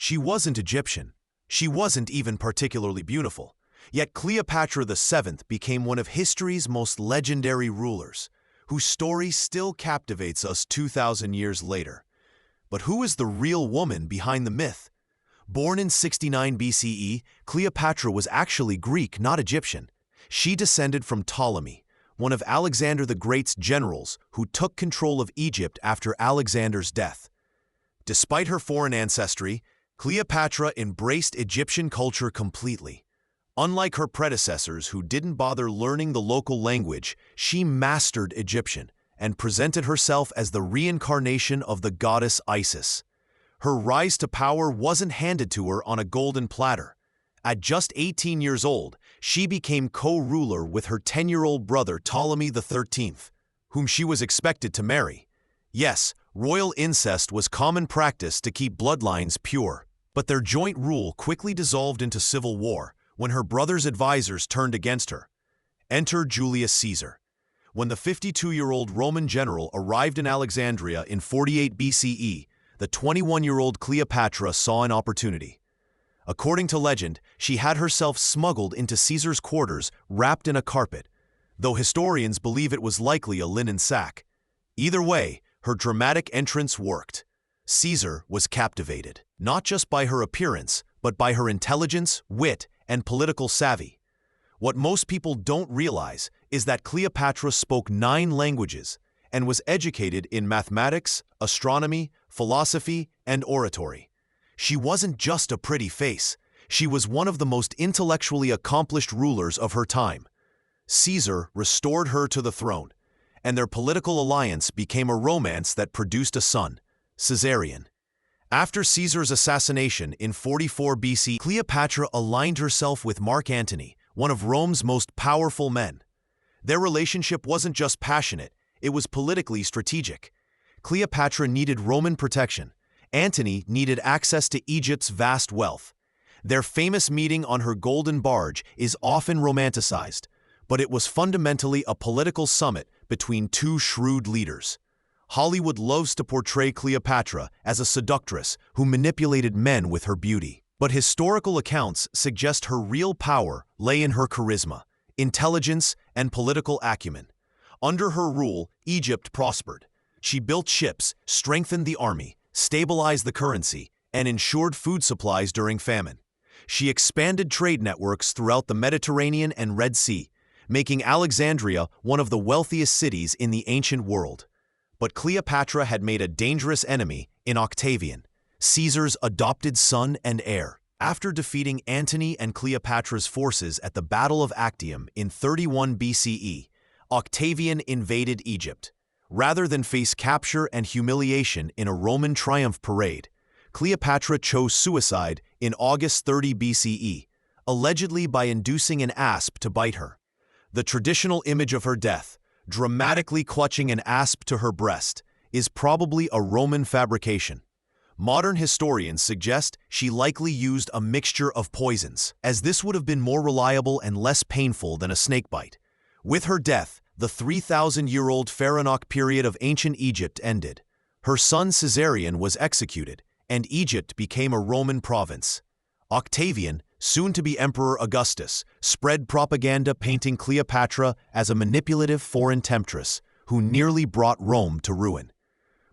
She wasn't Egyptian. She wasn't even particularly beautiful. Yet Cleopatra VII became one of history's most legendary rulers, whose story still captivates us 2,000 years later. But who is the real woman behind the myth? Born in 69 BCE, Cleopatra was actually Greek, not Egyptian. She descended from Ptolemy, one of Alexander the Great's generals who took control of Egypt after Alexander's death. Despite her foreign ancestry, Cleopatra embraced Egyptian culture completely. Unlike her predecessors who didn't bother learning the local language, she mastered Egyptian and presented herself as the reincarnation of the goddess Isis. Her rise to power wasn't handed to her on a golden platter. At just 18 years old, she became co-ruler with her 10-year-old brother Ptolemy XIII, whom she was expected to marry. Yes, royal incest was common practice to keep bloodlines pure, but their joint rule quickly dissolved into civil war when her brother's advisors turned against her. Enter Julius Caesar. When the 52-year-old Roman general arrived in Alexandria in 48 BCE, the 21-year-old Cleopatra saw an opportunity. According to legend, she had herself smuggled into Caesar's quarters wrapped in a carpet, though historians believe it was likely a linen sack. Either way, her dramatic entrance worked. Caesar was captivated, not just by her appearance, but by her intelligence, wit, and political savvy. What most people don't realize is that Cleopatra spoke 9 languages and was educated in mathematics, astronomy, philosophy, and oratory. She wasn't just a pretty face. She was one of the most intellectually accomplished rulers of her time. Caesar restored her to the throne, and their political alliance became a romance that produced a son, Caesarion. After Caesar's assassination in 44 BC, Cleopatra aligned herself with Mark Antony, one of Rome's most powerful men. Their relationship wasn't just passionate, it was politically strategic. Cleopatra needed Roman protection. Antony needed access to Egypt's vast wealth. Their famous meeting on her golden barge is often romanticized, but it was fundamentally a political summit between 2 shrewd leaders. Hollywood loves to portray Cleopatra as a seductress who manipulated men with her beauty. But historical accounts suggest her real power lay in her charisma, intelligence, and political acumen. Under her rule, Egypt prospered. She built ships, strengthened the army, stabilized the currency, and ensured food supplies during famine. She expanded trade networks throughout the Mediterranean and Red Sea, making Alexandria one of the wealthiest cities in the ancient world. But Cleopatra had made a dangerous enemy in Octavian, Caesar's adopted son and heir. After defeating Antony and Cleopatra's forces at the Battle of Actium in 31 BCE, Octavian invaded Egypt. Rather than face capture and humiliation in a Roman triumph parade, Cleopatra chose suicide in August 30 BCE, allegedly by inducing an asp to bite her. The traditional image of her death, dramatically clutching an asp to her breast, is probably a Roman fabrication. Modern historians suggest she likely used a mixture of poisons, as this would have been more reliable and less painful than a snakebite. With her death, the 3,000-year-old pharaonic period of ancient Egypt ended. Her son Caesarion was executed, and Egypt became a Roman province. Octavian, soon to be Emperor Augustus, spread propaganda painting Cleopatra as a manipulative foreign temptress who nearly brought Rome to ruin.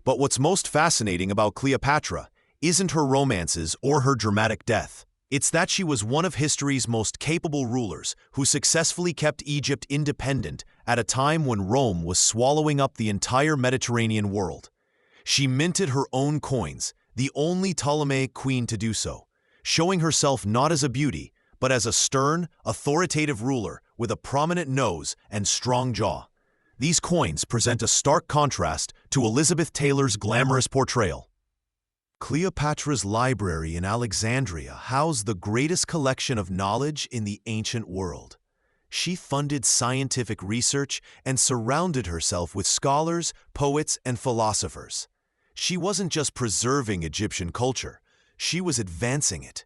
But what's most fascinating about Cleopatra isn't her romances or her dramatic death. It's that she was one of history's most capable rulers who successfully kept Egypt independent at a time when Rome was swallowing up the entire Mediterranean world. She minted her own coins, the only Ptolemaic queen to do so, showing herself not as a beauty, but as a stern, authoritative ruler with a prominent nose and strong jaw. These coins present a stark contrast to Elizabeth Taylor's glamorous portrayal. Cleopatra's library in Alexandria housed the greatest collection of knowledge in the ancient world. She funded scientific research and surrounded herself with scholars, poets, and philosophers. She wasn't just preserving Egyptian culture, she was advancing it.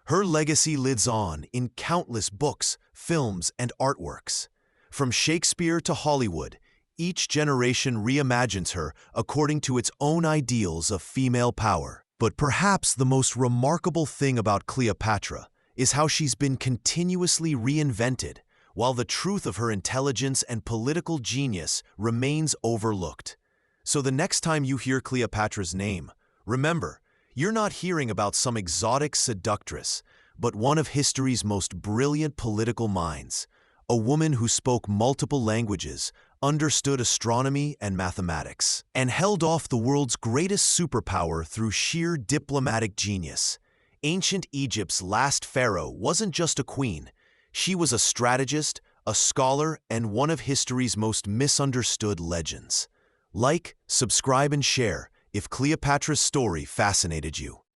Her legacy lives on in countless books, films, and artworks. From Shakespeare to Hollywood, each generation reimagines her according to its own ideals of female power. But perhaps the most remarkable thing about Cleopatra is how she's been continuously reinvented, while the truth of her intelligence and political genius remains overlooked. So the next time you hear Cleopatra's name, remember, you're not hearing about some exotic seductress, but one of history's most brilliant political minds, a woman who spoke multiple languages, understood astronomy and mathematics, and held off the world's greatest superpower through sheer diplomatic genius. Ancient Egypt's last pharaoh wasn't just a queen. She was a strategist, a scholar, and one of history's most misunderstood legends. Like, subscribe, and share if Cleopatra's story fascinated you.